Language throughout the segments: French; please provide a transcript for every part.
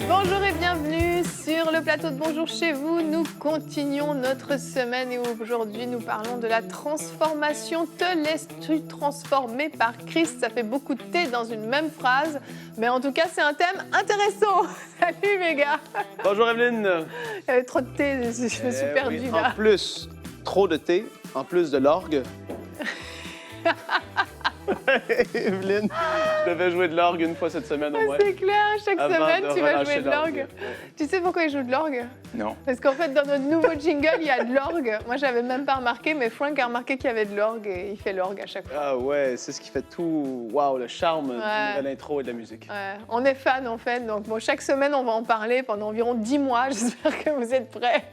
Bonjour et bienvenue sur le plateau de Bonjour chez vous. Nous continuons notre semaine et aujourd'hui nous parlons de la transformation. Te laisses-tu transformer par Christ? Ça fait beaucoup de T dans une même phrase, mais en tout cas c'est un thème intéressant. Salut mes gars. Bonjour Evelyne. Il y avait trop de T, je me suis perdue là. En plus, trop de thé, en plus de l'orgue. Evelyne, je devais jouer de l'orgue une fois cette semaine au moins. C'est clair, chaque Avant semaine de tu vas relâcher jouer de l'orgue. Tu sais pourquoi il joue de l'orgue? Non. Parce qu'en fait, dans notre nouveau jingle, il y a de l'orgue. Moi, j'avais même pas remarqué, mais Frank a remarqué qu'il y avait de l'orgue et il fait l'orgue à chaque fois. Ah ouais, c'est ce qui fait tout, waouh, le charme Ouais. de nouvelle intro et de la musique. Ouais, on est fan en fait, donc bon, chaque semaine on va en parler pendant environ 10 mois. J'espère que vous êtes prêts.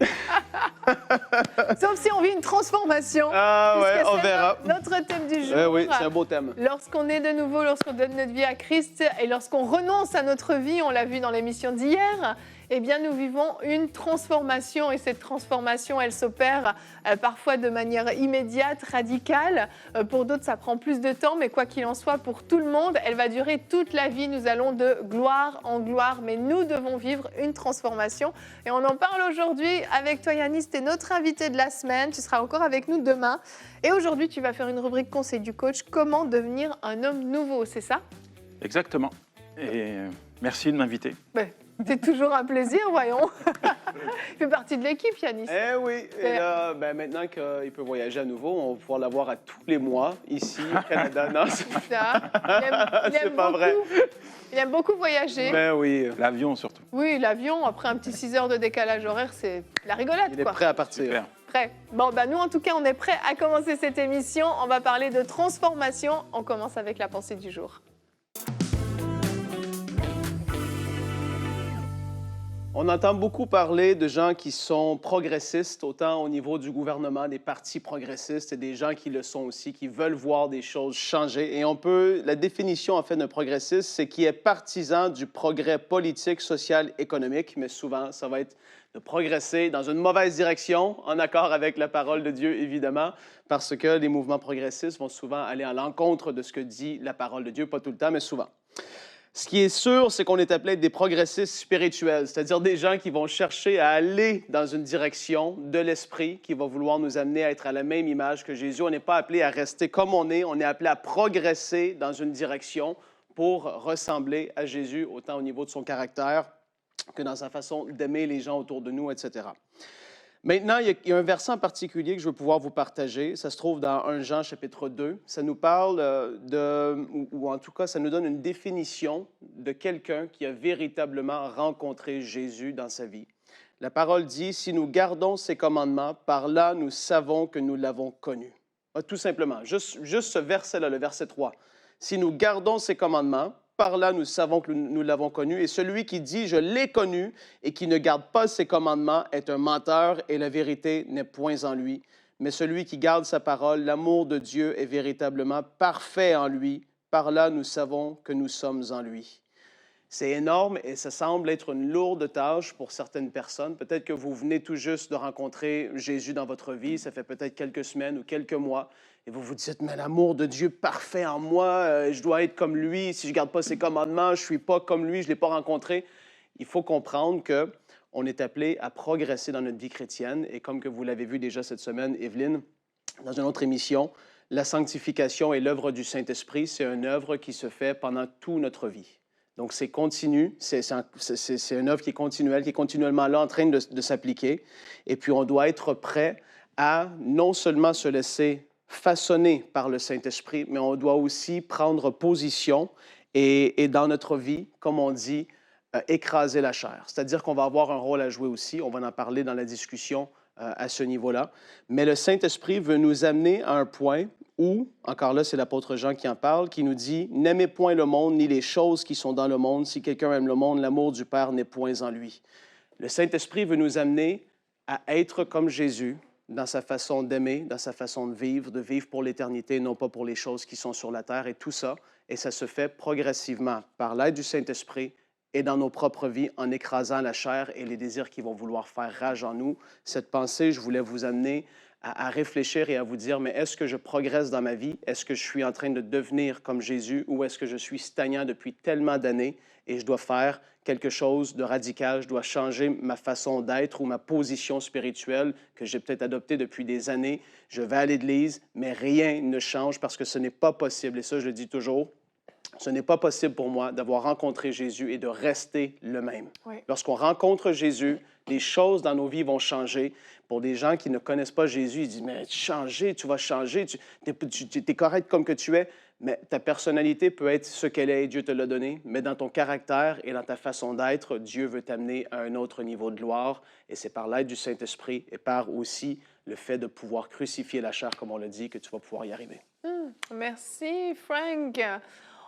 Sauf si on vit une transformation. Ah ouais, puisque on c'est verra. Notre thème du jour. Oui, c'est un beau thème. Lorsqu'on est de nouveau, lorsqu'on donne notre vie à Christ et lorsqu'on renonce à notre vie, on l'a vu dans l'émission d'hier, eh bien nous vivons une transformation et cette transformation, elle s'opère parfois de manière immédiate, radicale. Pour d'autres, ça prend plus de temps, mais quoi qu'il en soit, pour tout le monde, elle va durer toute la vie. Nous allons de gloire en gloire, mais nous devons vivre une transformation. Et on en parle aujourd'hui avec toi, Yanis, tu es notre invité de la semaine. Tu seras encore avec nous demain. Et aujourd'hui, tu vas faire une rubrique conseil du coach, comment devenir un homme nouveau, c'est ça? Exactement. Et merci de m'inviter. C'est toujours un plaisir, voyons. Il fait partie de l'équipe, Yanis. Eh oui, et là, maintenant qu'il peut voyager à nouveau, on va pouvoir l'avoir à tous les mois, ici, au Canada. Non, c'est Ça. Il aime c'est pas beaucoup, vrai. Il aime beaucoup voyager. Ben oui, L'avion surtout. Oui, l'avion, après un petit 6 heures de décalage horaire, c'est la rigolade, il est quoi. prêt à partir. Super. Prêt. Bon, nous, en tout cas, on est prêts à commencer cette émission. On va parler de transformation. On commence avec la pensée du jour. On entend beaucoup parler de gens qui sont progressistes, autant au niveau du gouvernement, des partis progressistes, et des gens qui le sont aussi, qui veulent voir des choses changer. Et la définition en fait d'un progressiste, c'est qui est partisan du progrès politique, social, économique, mais souvent, ça va être de progresser dans une mauvaise direction, en accord avec la parole de Dieu, évidemment, parce que les mouvements progressistes vont souvent aller à l'encontre de ce que dit la parole de Dieu, pas tout le temps, mais souvent. Ce qui est sûr, c'est qu'on est appelé des progressistes spirituels, c'est-à-dire des gens qui vont chercher à aller dans une direction de l'esprit qui va vouloir nous amener à être à la même image que Jésus. On n'est pas appelé à rester comme on est appelé à progresser dans une direction pour ressembler à Jésus, autant au niveau de son caractère que dans sa façon d'aimer les gens autour de nous, etc. Maintenant, il y a un verset en particulier que je veux pouvoir vous partager. Ça se trouve dans 1 Jean, chapitre 2. Ça nous parle ou en tout cas, ça nous donne une définition de quelqu'un qui a véritablement rencontré Jésus dans sa vie. La parole dit, « Si nous gardons ses commandements, par là, nous savons que nous l'avons connu. » Tout simplement, juste ce verset-là, le verset 3. « Si nous gardons ses commandements, par là, nous savons que nous l'avons connu. Et celui qui dit, je l'ai connu, et qui ne garde pas ses commandements est un menteur, et la vérité n'est point en lui. Mais celui qui garde sa parole, l'amour de Dieu est véritablement parfait en lui. Par là, nous savons que nous sommes en lui. » C'est énorme et ça semble être une lourde tâche pour certaines personnes. Peut-être que vous venez tout juste de rencontrer Jésus dans votre vie, ça fait peut-être quelques semaines ou quelques mois, et vous vous dites, mais l'amour de Dieu parfait en moi, je dois être comme lui, si je ne garde pas ses commandements, je ne suis pas comme lui, je ne l'ai pas rencontré. Il faut comprendre qu'on est appelé à progresser dans notre vie chrétienne, et comme que vous l'avez vu déjà cette semaine, Evelyne, dans une autre émission, la sanctification et l'œuvre du Saint-Esprit, c'est une œuvre qui se fait pendant toute notre vie. Donc, c'est continu, c'est une œuvre qui est continuelle, qui est continuellement là en train de s'appliquer. Et puis, on doit être prêt à non seulement se laisser façonner par le Saint-Esprit, mais on doit aussi prendre position et dans notre vie, comme on dit, écraser la chair. C'est-à-dire qu'on va avoir un rôle à jouer aussi. On va en parler dans la discussion à ce niveau-là. Mais le Saint-Esprit veut nous amener à un point où, encore là, c'est l'apôtre Jean qui en parle, qui nous dit « N'aimez point le monde, ni les choses qui sont dans le monde. Si quelqu'un aime le monde, l'amour du Père n'est point en lui. » Le Saint-Esprit veut nous amener à être comme Jésus dans sa façon d'aimer, dans sa façon de vivre pour l'éternité, non pas pour les choses qui sont sur la terre, et tout ça. Et ça se fait progressivement par l'aide du Saint-Esprit et dans nos propres vies en écrasant la chair et les désirs qui vont vouloir faire rage en nous. Cette pensée, je voulais vous amener à réfléchir et à vous dire, mais est-ce que je progresse dans ma vie? Est-ce que je suis en train de devenir comme Jésus ou est-ce que je suis stagnant depuis tellement d'années et je dois faire quelque chose de radical, je dois changer ma façon d'être ou ma position spirituelle que j'ai peut-être adoptée depuis des années. Je vais à l'Église, mais rien ne change parce que ce n'est pas possible. Et ça, je le dis toujours, ce n'est pas possible pour moi d'avoir rencontré Jésus et de rester le même. Oui. Lorsqu'on rencontre Jésus, les choses dans nos vies vont changer. Pour des gens qui ne connaissent pas Jésus, ils disent, mais changer, tu vas changer, tu es correct comme que tu es. Mais ta personnalité peut être ce qu'elle est, Dieu te l'a donné, mais dans ton caractère et dans ta façon d'être, Dieu veut t'amener à un autre niveau de gloire. Et c'est par l'aide du Saint-Esprit et par aussi le fait de pouvoir crucifier la chair, comme on l'a dit, que tu vas pouvoir y arriver. Merci, Frank.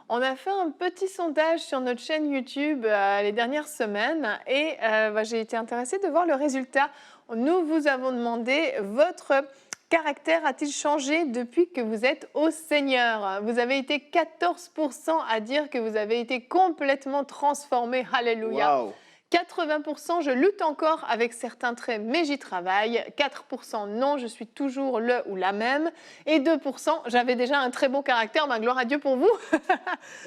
On a fait un petit sondage sur notre chaîne YouTube les dernières semaines et j'ai été intéressée de voir le résultat. Nous vous avons demandé votre caractère a-t-il changé depuis que vous êtes au Seigneur? Vous avez été 14% à dire que vous avez été complètement transformé. Alléluia. Wow! 80%, je lutte encore avec certains traits, mais j'y travaille. 4%, non, je suis toujours le ou la même. Et 2%, j'avais déjà un très bon caractère, gloire à Dieu pour vous.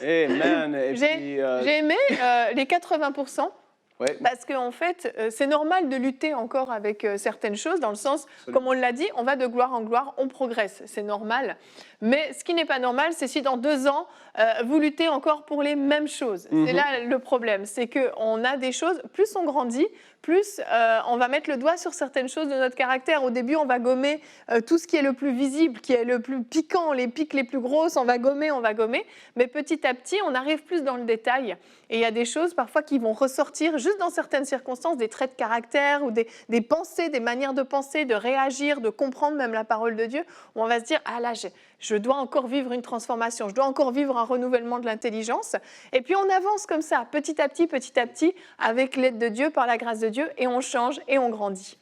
Amen! Et J'ai puis, aimé les 80%. ouais. Parce qu'en fait, c'est normal de lutter encore avec certaines choses, dans le sens, comme on l'a dit, on va de gloire en gloire, on progresse, c'est normal. Mais ce qui n'est pas normal, c'est si dans 2 ans, vous luttez encore pour les mêmes choses. C'est là le problème, c'est qu'on a des choses, plus on grandit, plus on va mettre le doigt sur certaines choses de notre caractère. Au début, on va gommer tout ce qui est le plus visible, qui est le plus piquant, les pics les plus grosses, on va gommer. Mais petit à petit, on arrive plus dans le détail. Et il y a des choses parfois qui vont ressortir, juste dans certaines circonstances, des traits de caractère ou des pensées, des manières de penser, de réagir, de comprendre même la parole de Dieu, où on va se dire, ah là, je dois encore vivre une transformation, je dois encore vivre un renouvellement de l'intelligence. Et puis on avance comme ça, petit à petit, avec l'aide de Dieu, par la grâce de Dieu, et on change et on grandit.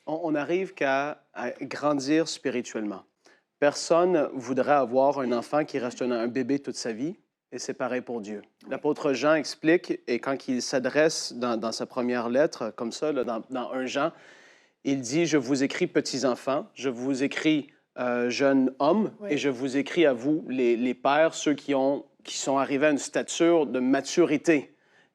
On n'arrive qu'à grandir spirituellement. Personne voudrait avoir un enfant qui reste un bébé toute sa vie, et c'est pareil pour Dieu. L'apôtre Jean explique, et quand il s'adresse dans sa première lettre, comme ça, là, dans 1 Jean, il dit « Je vous écris, petits enfants, je vous écris, jeunes hommes, Oui. et je vous écris à vous, les pères, ceux qui sont arrivés à une stature de maturité. »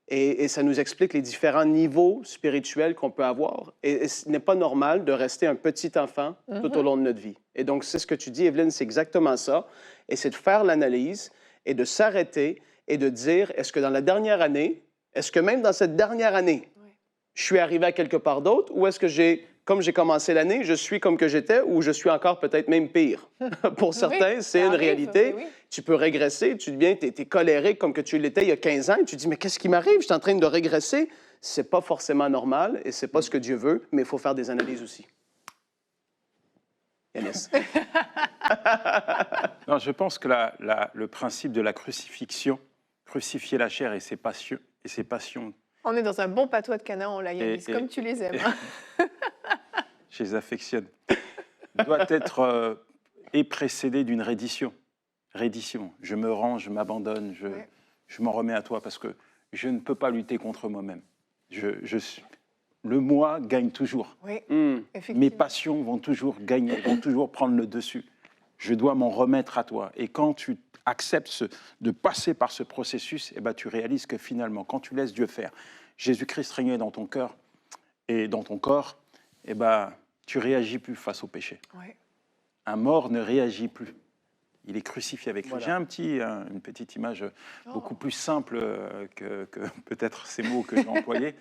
Et ça nous explique les différents niveaux spirituels qu'on peut avoir. Et ce n'est pas normal de rester un petit enfant tout au long de notre vie. Et donc, c'est ce que tu dis, Evelyne, c'est exactement ça. Et c'est de faire l'analyse et de s'arrêter et de dire, est-ce que dans la dernière année, est-ce que même dans cette dernière année, je suis arrivé à quelque part d'autre ou est-ce que comme j'ai commencé l'année, je suis comme que j'étais ou je suis encore peut-être même pire? Pour certains, c'est une réalité. Oui. Tu peux régresser, tu deviens, tu es colérique comme que tu l'étais il y a 15 ans et tu te dis, mais qu'est-ce qui m'arrive? Je suis en train de régresser. C'est pas forcément normal et c'est pas ce que Dieu veut, mais il faut faire des analyses aussi. Yanis. Non, je pense que le principe de la crucifixion, crucifier la chair et ses passions, On est dans un bon patois de Canaan, là, Yanis, comme tu les aimes. je les affectionne, doit être précédé d'une reddition. Reddition. Je me rends, je m'abandonne, je m'en remets à toi parce que je ne peux pas lutter contre moi-même. Le moi gagne toujours. Oui, effectivement. Mes passions vont toujours gagner, vont toujours prendre le dessus. Je dois m'en remettre à toi. Et quand tu acceptes de passer par ce processus, eh ben, tu réalises que finalement, quand tu laisses Dieu faire, Jésus-Christ régner dans ton cœur et dans ton corps, eh ben, tu réagis plus face au péché. Oui. Un mort ne réagit plus. Il est crucifié avec lui. Voilà. J'ai une petite image beaucoup plus simple que peut-être ces mots que j'ai employés.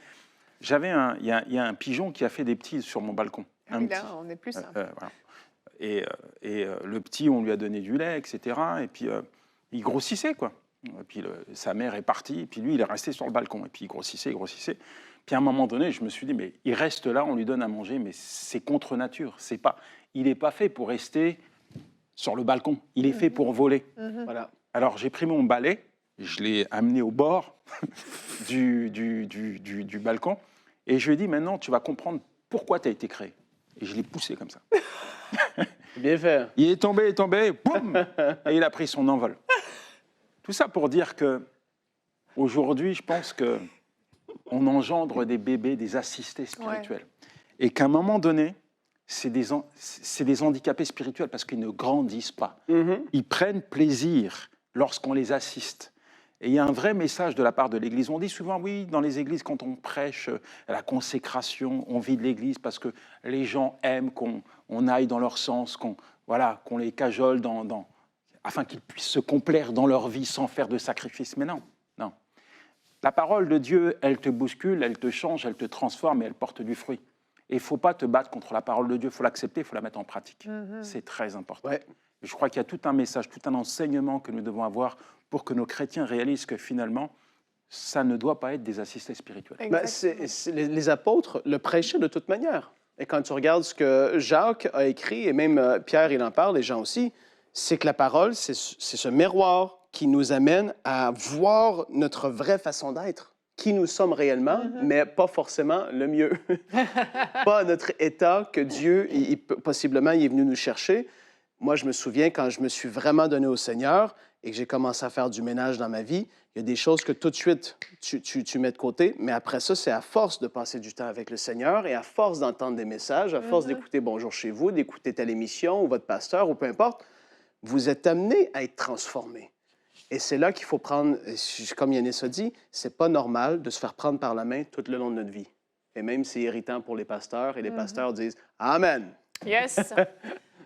Il y a un pigeon qui a fait des petits sur mon balcon. Ah oui, là, on est plus simple. Voilà. Et le petit, on lui a donné du lait, etc. Et puis, il grossissait, quoi. Et puis, sa mère est partie, et puis lui, il est resté sur le balcon. Et puis, il grossissait. Puis, à un moment donné, je me suis dit, mais il reste là, on lui donne à manger, mais c'est contre nature. Il n'est pas fait pour rester sur le balcon. Il est fait pour voler. Voilà. Alors, j'ai pris mon balai, je l'ai amené au bord du balcon, et je lui ai dit, maintenant, tu vas comprendre pourquoi tu as été créé. Et je l'ai poussé comme ça. Bien fait. Il est tombé, boum, et il a pris son envol. Tout ça pour dire que aujourd'hui, je pense que on engendre des bébés, des assistés spirituels, et qu'à un moment donné, c'est des handicapés spirituels parce qu'ils ne grandissent pas. Mhm. Ils prennent plaisir lorsqu'on les assiste. Et il y a un vrai message de la part de l'Église. On dit souvent, oui, dans les églises, quand on prêche la consécration, on vit de l'Église parce que les gens aiment qu'on aille dans leur sens, qu'on les cajole afin qu'ils puissent se complaire dans leur vie sans faire de sacrifice. Mais non, non. La parole de Dieu, elle te bouscule, elle te change, elle te transforme et elle porte du fruit. Et il ne faut pas te battre contre la parole de Dieu, il faut l'accepter, il faut la mettre en pratique. C'est très important. Ouais. Et je crois qu'il y a tout un message, tout un enseignement que nous devons avoir pour que nos chrétiens réalisent que finalement, ça ne doit pas être des assistés spirituels. Ben, les apôtres le prêchaient de toute manière. Et quand tu regardes ce que Jacques a écrit, et même Pierre, il en parle, et Jean aussi, c'est que la parole, c'est ce miroir qui nous amène à voir notre vraie façon d'être, qui nous sommes réellement, mais pas forcément le mieux. Pas notre état que Dieu, possiblement, il est venu nous chercher. Moi, je me souviens, quand je me suis vraiment donné au Seigneur et que j'ai commencé à faire du ménage dans ma vie, il y a des choses que tout de suite, tu mets de côté, mais après ça, c'est à force de passer du temps avec le Seigneur et à force d'entendre des messages, à force d'écouter Bonjour chez vous, d'écouter telle émission ou votre pasteur ou peu importe, vous êtes amené à être transformé. Et c'est là qu'il faut prendre, comme Yanis a dit, c'est pas normal de se faire prendre par la main tout le long de notre vie. Et même c'est irritant pour les pasteurs, et les pasteurs disent « Amen ». Yes.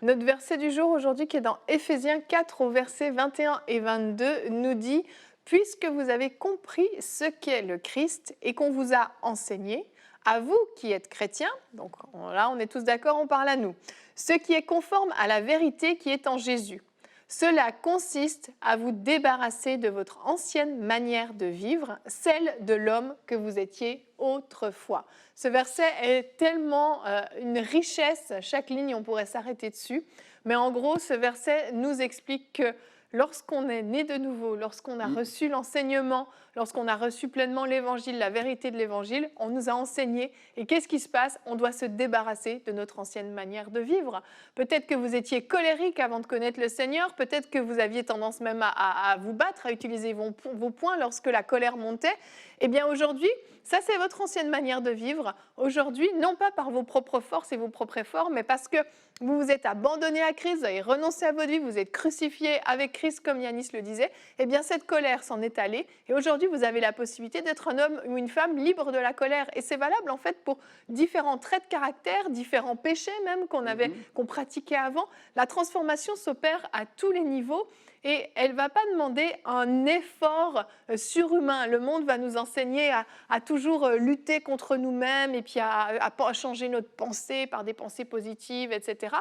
Notre verset du jour aujourd'hui, qui est dans Éphésiens 4, au verset 21 et 22, nous dit « Puisque vous avez compris ce qu'est le Christ et qu'on vous a enseigné, à vous qui êtes chrétiens, donc là on est tous d'accord, on parle à nous, ce qui est conforme à la vérité qui est en Jésus. Cela consiste à vous débarrasser de votre ancienne manière de vivre, celle de l'homme que vous étiez autrefois. » Ce verset est tellement une richesse, chaque ligne on pourrait s'arrêter dessus, mais en gros ce verset nous explique que lorsqu'on est né de nouveau, lorsqu'on a reçu l'enseignement, lorsqu'on a reçu pleinement l'évangile, la vérité de l'évangile, on nous a enseigné. Et qu'est-ce qui se passe? On doit se débarrasser de notre ancienne manière de vivre. Peut-être que vous étiez colérique avant de connaître le Seigneur, peut-être que vous aviez tendance même à vous battre, à utiliser vos poings lorsque la colère montait. Eh bien aujourd'hui, ça c'est votre ancienne manière de vivre. Aujourd'hui, non pas par vos propres forces et vos propres efforts, mais parce que vous vous êtes abandonné à Christ, vous avez renoncé à votre vie, vous êtes crucifié avec Christ, comme Yanis le disait, eh bien cette colère s'en est allée. Et aujourd'hui, vous avez la possibilité d'être un homme ou une femme libre de la colère. Et c'est valable en fait pour différents traits de caractère, différents péchés même qu'on pratiquait avant. La transformation s'opère à tous les niveaux. Et elle ne va pas demander un effort surhumain. Le monde va nous enseigner à toujours lutter contre nous-mêmes et puis à changer notre pensée par des pensées positives, etc.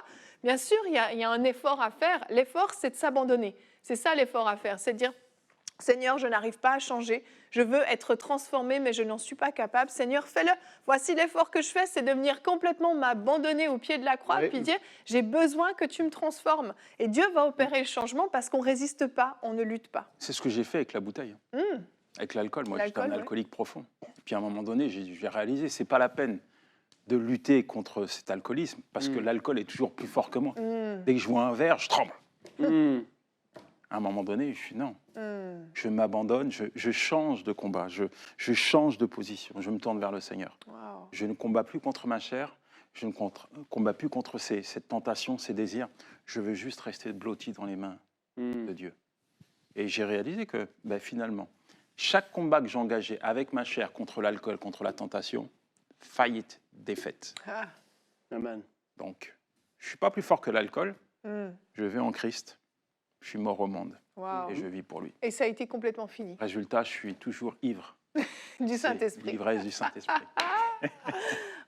Bien sûr, il y a un effort à faire. L'effort, c'est de s'abandonner. C'est ça l'effort à faire, c'est de dire « Seigneur, je n'arrive pas à changer, je veux être transformé, mais je n'en suis pas capable. Seigneur, fais-le. Voici l'effort que je fais, c'est de venir complètement m'abandonner au pied de la croix, puis dire, j'ai besoin que tu me transformes. Et Dieu va opérer le changement parce qu'on ne résiste pas, on ne lutte pas. » C'est ce que j'ai fait avec la bouteille, avec l'alcool. Moi, j'étais un alcoolique profond. Et puis à un moment donné, j'ai réalisé, c'est pas la peine de lutter contre cet alcoolisme, parce que l'alcool est toujours plus fort que moi. Dès que je vois un verre, je tremble. À un moment donné, je suis non. Je m'abandonne, je change de combat, je change de position, je me tourne vers le Seigneur. Wow. Je ne combats plus contre ma chair, je ne combats plus contre cette tentation, ces désirs. Je veux juste rester blotti dans les mains de Dieu. Et j'ai réalisé que finalement, chaque combat que j'engageais avec ma chair contre l'alcool, contre la tentation, faillite, défaite. Amen. Donc, je ne suis pas plus fort que l'alcool, je vais en Christ. Je suis mort au monde et je vis pour lui. Et ça a été complètement fini. Résultat, je suis toujours ivre. Du Saint-Esprit. L'ivresse du Saint-Esprit.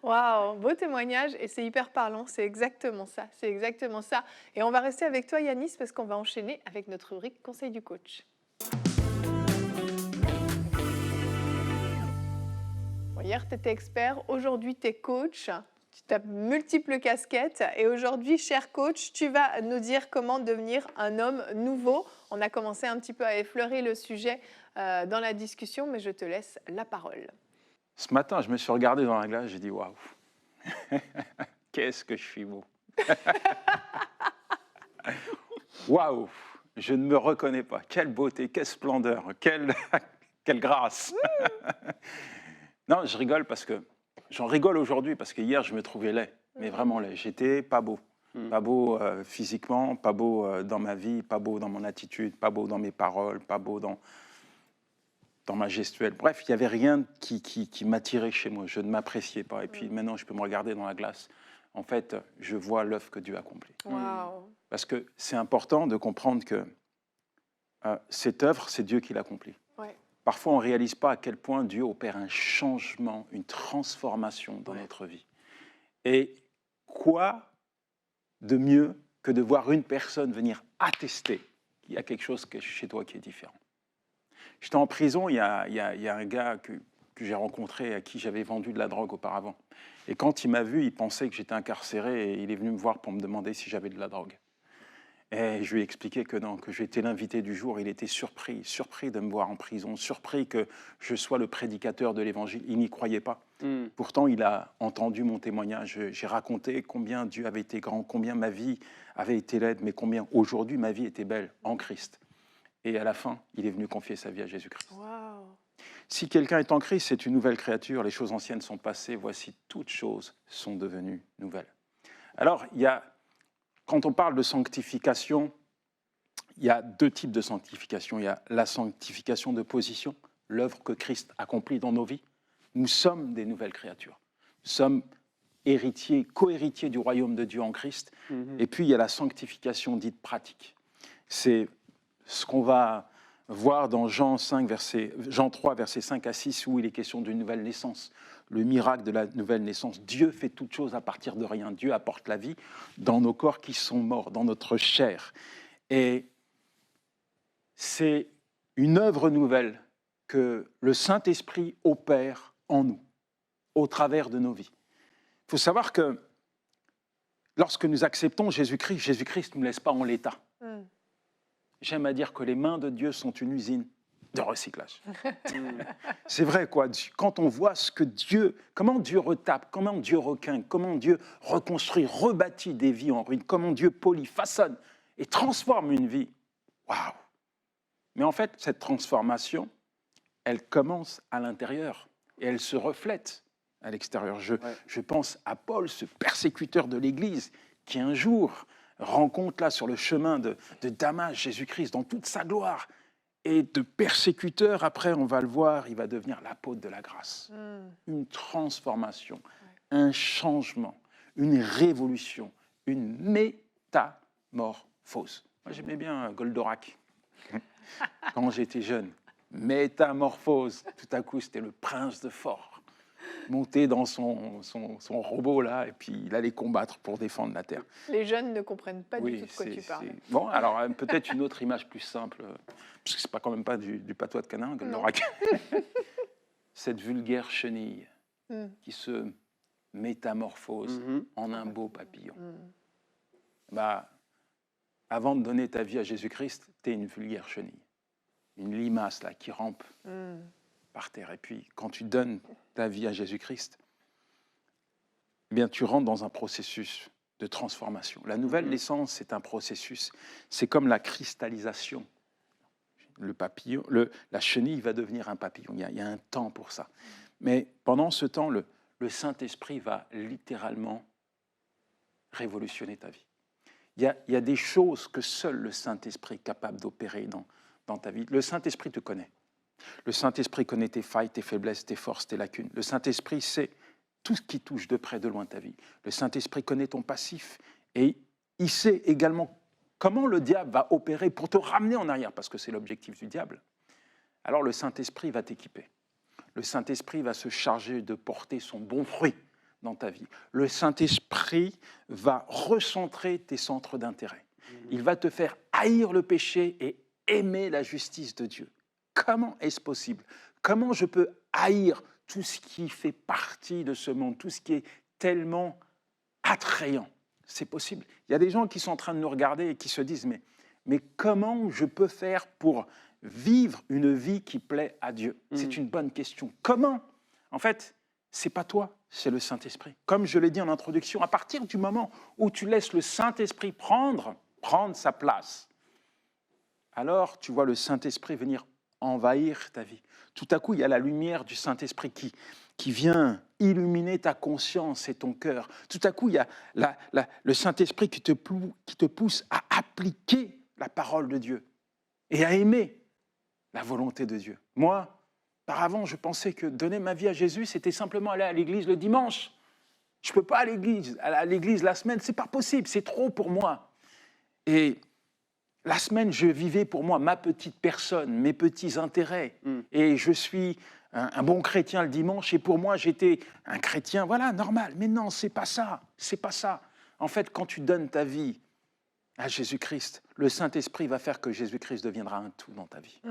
Waouh, beau témoignage et c'est hyper parlant, c'est exactement ça, c'est exactement ça. Et on va rester avec toi Yanis parce qu'on va enchaîner avec notre rubrique Conseil du coach. Bon, hier tu étais expert, aujourd'hui tu es coach. Tu as multiples casquettes et aujourd'hui, cher coach, tu vas nous dire comment devenir un homme nouveau. On a commencé un petit peu à effleurer le sujet dans la discussion, mais je te laisse la parole. Ce matin, je me suis regardé dans la glace, j'ai dit waouh, qu'est-ce que je suis beau. Waouh, je ne me reconnais pas. Quelle beauté, quelle splendeur, quelle grâce. Non, je rigole parce que j'en rigole aujourd'hui parce que hier, je me trouvais laid. mais vraiment laid. J'étais pas beau. Pas beau physiquement, pas beau dans ma vie, pas beau dans mon attitude, pas beau dans mes paroles, pas beau dans ma gestuelle. Bref, il n'y avait rien qui m'attirait chez moi. Je ne m'appréciais pas. Et puis maintenant, je peux me regarder dans la glace. En fait, je vois l'œuvre que Dieu accomplit. Wow. Parce que c'est important de comprendre que cette œuvre, c'est Dieu qui l'accomplit. Ouais. Parfois, on ne réalise pas à quel point Dieu opère un changement, une transformation dans notre vie. Et quoi de mieux que de voir une personne venir attester qu'il y a quelque chose chez toi qui est différent. J'étais en prison, il y a un gars que j'ai rencontré, à qui j'avais vendu de la drogue auparavant. Et quand il m'a vu, il pensait que j'étais incarcéré et il est venu me voir pour me demander si j'avais de la drogue. Et je lui ai expliqué que non, que j'étais l'invité du jour. Il était surpris de me voir en prison, surpris que je sois le prédicateur de l'Évangile. Il n'y croyait pas. Pourtant, il a entendu mon témoignage. J'ai raconté combien Dieu avait été grand, combien ma vie avait été laide, mais combien aujourd'hui ma vie était belle en Christ. Et à la fin, il est venu confier sa vie à Jésus-Christ. Wow. Si quelqu'un est en Christ, c'est une nouvelle créature. Les choses anciennes sont passées. Voici, toutes choses sont devenues nouvelles. Alors, quand on parle de sanctification, il y a deux types de sanctification. Il y a la sanctification de position, l'œuvre que Christ accomplit dans nos vies. Nous sommes des nouvelles créatures. Nous sommes héritiers, co-héritiers du royaume de Dieu en Christ. Et puis, il y a la sanctification dite pratique. C'est ce qu'on va voir dans Jean 3, versets 5 à 6, où il est question d'une nouvelle naissance. Le miracle de la nouvelle naissance. Dieu fait toutes choses à partir de rien. Dieu apporte la vie dans nos corps qui sont morts, dans notre chair. Et c'est une œuvre nouvelle que le Saint-Esprit opère en nous, au travers de nos vies. Il faut savoir que lorsque nous acceptons Jésus-Christ, Jésus-Christ ne nous laisse pas en l'état. J'aime à dire que les mains de Dieu sont une usine de recyclage. C'est vrai, quoi. Quand on voit comment Dieu retape, comment Dieu requinque, comment Dieu reconstruit, rebâtit des vies en ruine, comment Dieu polit, façonne et transforme une vie. Waouh! Mais en fait, cette transformation, elle commence à l'intérieur et elle se reflète à l'extérieur. Je pense à Paul, ce persécuteur de l'Église, qui un jour rencontre là sur le chemin de Damas Jésus-Christ dans toute sa gloire. Et de persécuteur, après, on va le voir, il va devenir l'apôtre de la grâce. Une transformation, un changement, une révolution, une métamorphose. Moi, j'aimais bien Goldorak quand j'étais jeune. Métamorphose. Tout à coup, c'était le prince de Fort, monté dans son robot, là, et puis il allait combattre pour défendre la terre. Les jeunes ne comprennent pas du tout de quoi tu parles. Bon, alors peut-être une autre image plus simple, parce que c'est quand même pas du patois de Canaan, Goldorak. Cette vulgaire chenille qui se métamorphose en un beau papillon. Bah, avant de donner ta vie à Jésus-Christ, t'es une vulgaire chenille, une limace là qui rampe par terre. Et puis, quand tu donnes ta vie à Jésus-Christ, eh bien, tu rentres dans un processus de transformation. La nouvelle naissance, c'est un processus. C'est comme la cristallisation. Le papillon, la chenille va devenir un papillon. Il y a un temps pour ça. Mais pendant ce temps, le Saint-Esprit va littéralement révolutionner ta vie. Il y a des choses que seul le Saint-Esprit est capable d'opérer dans ta vie. Le Saint-Esprit te connaît. Le Saint-Esprit connaît tes failles, tes faiblesses, tes forces, tes lacunes. Le Saint-Esprit sait tout ce qui touche de près, de loin ta vie. Le Saint-Esprit connaît ton passif et il sait également comment le diable va opérer pour te ramener en arrière, parce que c'est l'objectif du diable. Alors le Saint-Esprit va t'équiper. Le Saint-Esprit va se charger de porter son bon fruit dans ta vie. Le Saint-Esprit va recentrer tes centres d'intérêt. Il va te faire haïr le péché et aimer la justice de Dieu. Comment est-ce possible? Comment je peux haïr tout ce qui fait partie de ce monde, tout ce qui est tellement attrayant? C'est possible. Il y a des gens qui sont en train de nous regarder et qui se disent mais comment je peux faire pour vivre une vie qui plaît à Dieu? C'est une bonne question. Comment? En fait, c'est pas toi, c'est le Saint-Esprit. Comme je l'ai dit en introduction, à partir du moment où tu laisses le Saint-Esprit prendre sa place, alors tu vois le Saint-Esprit venir envahir ta vie. Tout à coup, il y a la lumière du Saint-Esprit qui vient illuminer ta conscience et ton cœur. Tout à coup, il y a le Saint-Esprit qui te pousse à appliquer la parole de Dieu et à aimer la volonté de Dieu. Moi, par avant, je pensais que donner ma vie à Jésus, c'était simplement aller à l'église le dimanche. Je ne peux pas aller à l'église la semaine, ce n'est pas possible, c'est trop pour moi. Et la semaine, je vivais pour moi ma petite personne, mes petits intérêts. Et je suis un bon chrétien le dimanche, et pour moi, j'étais un chrétien, voilà, normal. Mais non, c'est pas ça, c'est pas ça. En fait, quand tu donnes ta vie à Jésus-Christ, le Saint-Esprit va faire que Jésus-Christ deviendra un tout dans ta vie.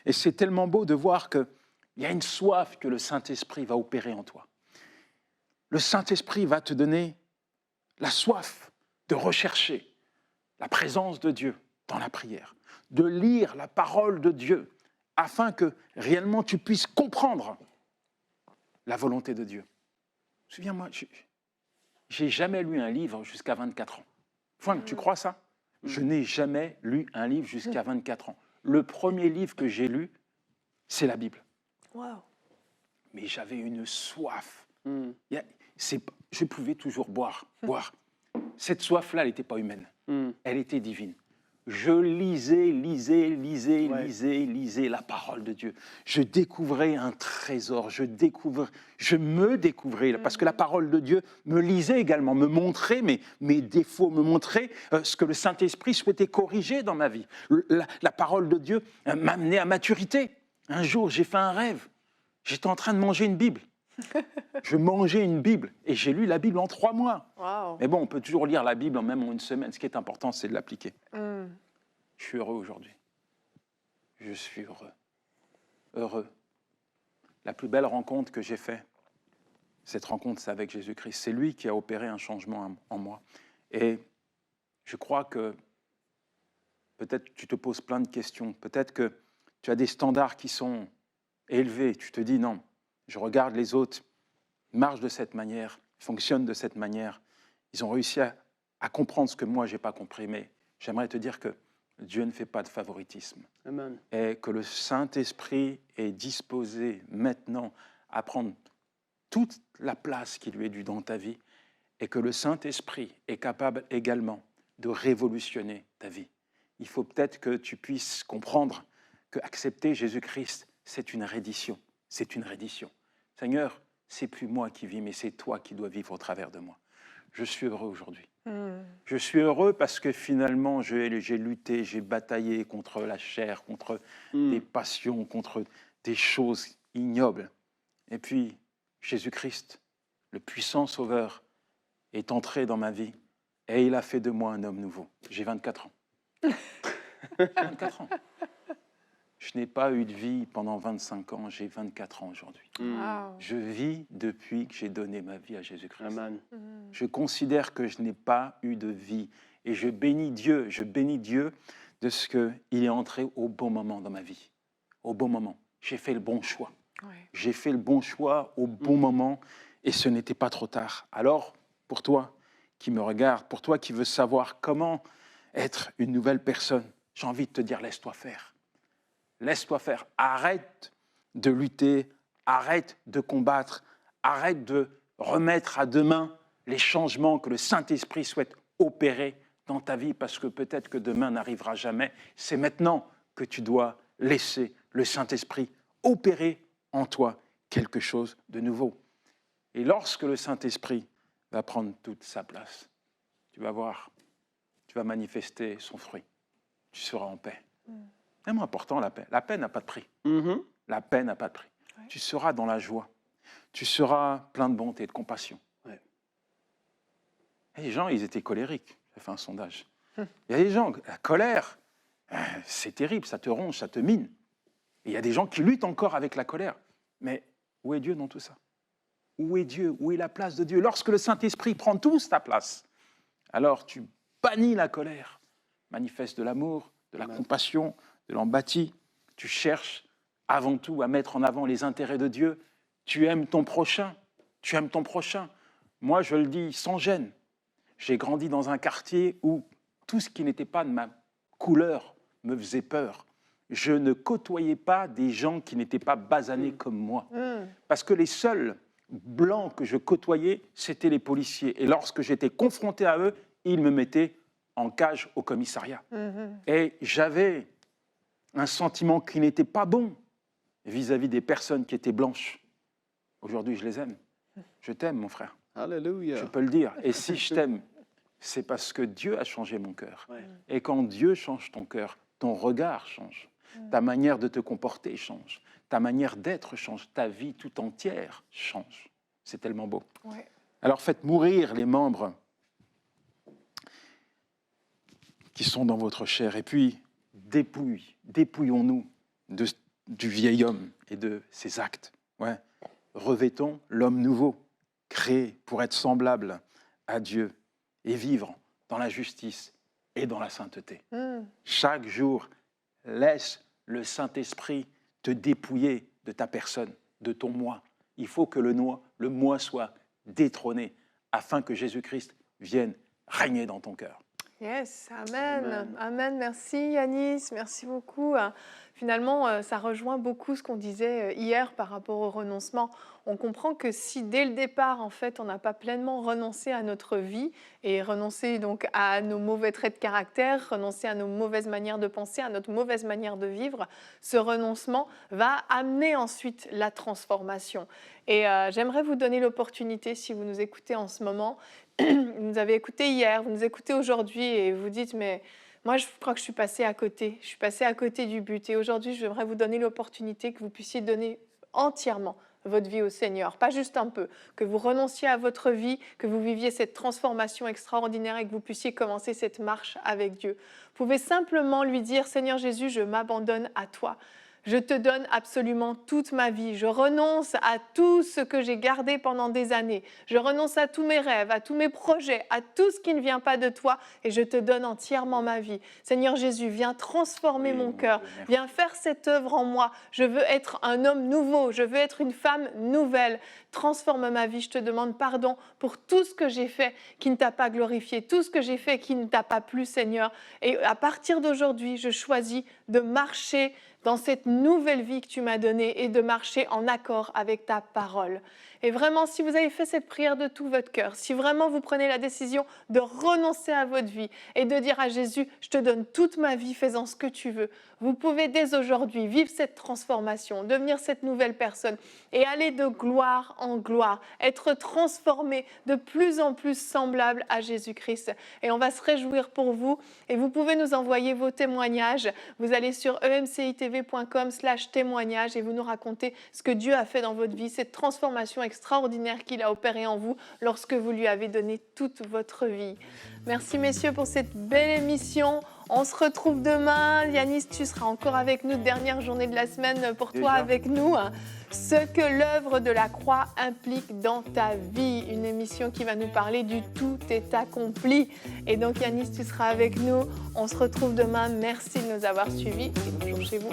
Et c'est tellement beau de voir qu'il y a une soif que le Saint-Esprit va opérer en toi. Le Saint-Esprit va te donner la soif de rechercher la présence de Dieu dans la prière, de lire la parole de Dieu, afin que réellement tu puisses comprendre la volonté de Dieu. Souviens-moi, j'ai jamais lu un livre jusqu'à 24 ans. Franck, tu crois ça? Je n'ai jamais lu un livre jusqu'à 24 ans. Le premier livre que j'ai lu, c'est la Bible. Wow. Mais j'avais une soif. Je pouvais toujours boire. Cette soif-là, elle n'était pas humaine. Elle était divine. Je lisais la parole de Dieu. Je découvrais un trésor, je me découvrais, parce que la parole de Dieu me lisait également, me montrait mes défauts, me montrait ce que le Saint-Esprit souhaitait corriger dans ma vie. La parole de Dieu m'amenait à maturité. Un jour, j'ai fait un rêve. J'étais en train de manger une Bible. Je mangeais une Bible et j'ai lu la Bible en 3 mois. Wow. Mais bon, on peut toujours lire la Bible même en une semaine. Ce qui est important, c'est de l'appliquer. Je suis heureux aujourd'hui. Je suis heureux. Heureux. La plus belle rencontre que j'ai faite, cette rencontre, c'est avec Jésus-Christ. C'est lui qui a opéré un changement en moi. Et je crois que peut-être tu te poses plein de questions. Peut-être que tu as des standards qui sont élevés. Tu te dis non. Je regarde les autres, ils marchent de cette manière, ils fonctionnent de cette manière. Ils ont réussi à comprendre ce que moi, je n'ai pas compris. Mais j'aimerais te dire que Dieu ne fait pas de favoritisme. Amen. Et que le Saint-Esprit est disposé maintenant à prendre toute la place qui lui est due dans ta vie. Et que le Saint-Esprit est capable également de révolutionner ta vie. Il faut peut-être que tu puisses comprendre qu'accepter Jésus-Christ, c'est une reddition. C'est une reddition. Seigneur, c'est plus moi qui vis, mais c'est toi qui dois vivre au travers de moi. Je suis heureux aujourd'hui. Je suis heureux parce que finalement, j'ai lutté, j'ai bataillé contre la chair, contre des passions, contre des choses ignobles. Et puis, Jésus-Christ, le puissant Sauveur, est entré dans ma vie et il a fait de moi un homme nouveau. J'ai 24 ans. 24 ans. Je n'ai pas eu de vie pendant 25 ans, j'ai 24 ans aujourd'hui. Wow. Je vis depuis que j'ai donné ma vie à Jésus-Christ. Amen. Je considère que je n'ai pas eu de vie et je bénis Dieu de ce qu'il est entré au bon moment dans ma vie. Au bon moment. J'ai fait le bon choix. Ouais. J'ai fait le bon choix au bon moment et ce n'était pas trop tard. Alors, pour toi qui me regarde, pour toi qui veux savoir comment être une nouvelle personne, j'ai envie de te dire, laisse-toi faire. Laisse-toi faire. Arrête de lutter, arrête de combattre, arrête de remettre à demain les changements que le Saint-Esprit souhaite opérer dans ta vie, parce que peut-être que demain n'arrivera jamais. C'est maintenant que tu dois laisser le Saint-Esprit opérer en toi quelque chose de nouveau. Et lorsque le Saint-Esprit va prendre toute sa place, tu vas voir, tu vas manifester son fruit. Tu seras en paix. C'est vraiment important, la paix. La paix n'a pas de prix. La paix n'a pas de prix. Ouais. Tu seras dans la joie. Tu seras plein de bonté et de compassion. Ouais. Et les gens, ils étaient colériques. J'ai fait un sondage. Il y a des gens, la colère, c'est terrible, ça te ronge, ça te mine. Et il y a des gens qui luttent encore avec la colère. Mais où est Dieu dans tout ça? Où est Dieu? Où est la place de Dieu? Lorsque le Saint-Esprit prend toute ta place, alors tu bannis la colère, manifeste de l'amour, de la compassion, de l'empathie. Tu cherches avant tout à mettre en avant les intérêts de Dieu. Tu aimes ton prochain. Tu aimes ton prochain. Moi, je le dis sans gêne. J'ai grandi dans un quartier où tout ce qui n'était pas de ma couleur me faisait peur. je ne côtoyais pas des gens qui n'étaient pas basanés comme moi. Parce que les seuls blancs que je côtoyais, c'étaient les policiers. Et lorsque j'étais confronté à eux, ils me mettaient en cage au commissariat. Et j'avais un sentiment qui n'était pas bon vis-à-vis des personnes qui étaient blanches. Aujourd'hui, je les aime. Je t'aime, mon frère. Alléluia. Je peux le dire. Et si je t'aime, c'est parce que Dieu a changé mon cœur. Et quand Dieu change ton cœur, ton regard change. Ta manière de te comporter change. Ta manière d'être change. Ta vie tout entière change. C'est tellement beau. Ouais. Alors faites mourir les membres qui sont dans votre chair. Et puis, dépouillons-nous du vieil homme et de ses actes. Ouais. Revêtons l'homme nouveau, créé pour être semblable à Dieu et vivre dans la justice et dans la sainteté. Chaque jour, laisse le Saint-Esprit te dépouiller de ta personne, de ton moi. Il faut que le moi soit détrôné afin que Jésus-Christ vienne régner dans ton cœur. Yes, amen. Amen. Merci Yanis, merci beaucoup. Finalement, ça rejoint beaucoup ce qu'on disait hier par rapport au renoncement. On comprend que si dès le départ, en fait, on n'a pas pleinement renoncé à notre vie et renoncé donc à nos mauvais traits de caractère, renoncé à nos mauvaises manières de penser, à notre mauvaise manière de vivre, ce renoncement va amener ensuite la transformation. Et j'aimerais vous donner l'opportunité, si vous nous écoutez en ce moment, vous nous avez écouté hier, vous nous écoutez aujourd'hui et vous dites, mais moi, je crois que je suis passée à côté. Je suis passée à côté du but. Et aujourd'hui, j'aimerais vous donner l'opportunité que vous puissiez donner entièrement votre vie au Seigneur. Pas juste un peu. Que vous renonciez à votre vie, que vous viviez cette transformation extraordinaire et que vous puissiez commencer cette marche avec Dieu. Vous pouvez simplement lui dire, Seigneur Jésus, je m'abandonne à toi. Je te donne absolument toute ma vie. Je renonce à tout ce que j'ai gardé pendant des années. Je renonce à tous mes rêves, à tous mes projets, à tout ce qui ne vient pas de toi et je te donne entièrement ma vie. Seigneur Jésus, viens transformer mon cœur. Viens faire cette œuvre en moi. Je veux être un homme nouveau. Je veux être une femme nouvelle. Transforme ma vie. Je te demande pardon pour tout ce que j'ai fait qui ne t'a pas glorifié, tout ce que j'ai fait qui ne t'a pas plu, Seigneur. Et à partir d'aujourd'hui, je choisis de marcher dans cette nouvelle vie que tu m'as donnée et de marcher en accord avec ta parole. Et vraiment, si vous avez fait cette prière de tout votre cœur, si vraiment vous prenez la décision de renoncer à votre vie et de dire à Jésus, je te donne toute ma vie, fais-en ce que tu veux, vous pouvez dès aujourd'hui vivre cette transformation, devenir cette nouvelle personne et aller de gloire en gloire, être transformé de plus en plus semblable à Jésus-Christ. Et on va se réjouir pour vous et vous pouvez nous envoyer vos témoignages. Vous allez sur emcitv.com/témoignages et vous nous racontez ce que Dieu a fait dans votre vie, cette transformation extraordinaire qu'il a opérée en vous lorsque vous lui avez donné toute votre vie. Merci messieurs pour cette belle émission. On se retrouve demain. Yanis, tu seras encore avec nous, dernière journée de la semaine pour toi avec nous. Ce que l'œuvre de la croix implique dans ta vie. Une émission qui va nous parler du tout est accompli. Et donc Yanis, tu seras avec nous. On se retrouve demain. Merci de nous avoir suivis et bonjour chez vous.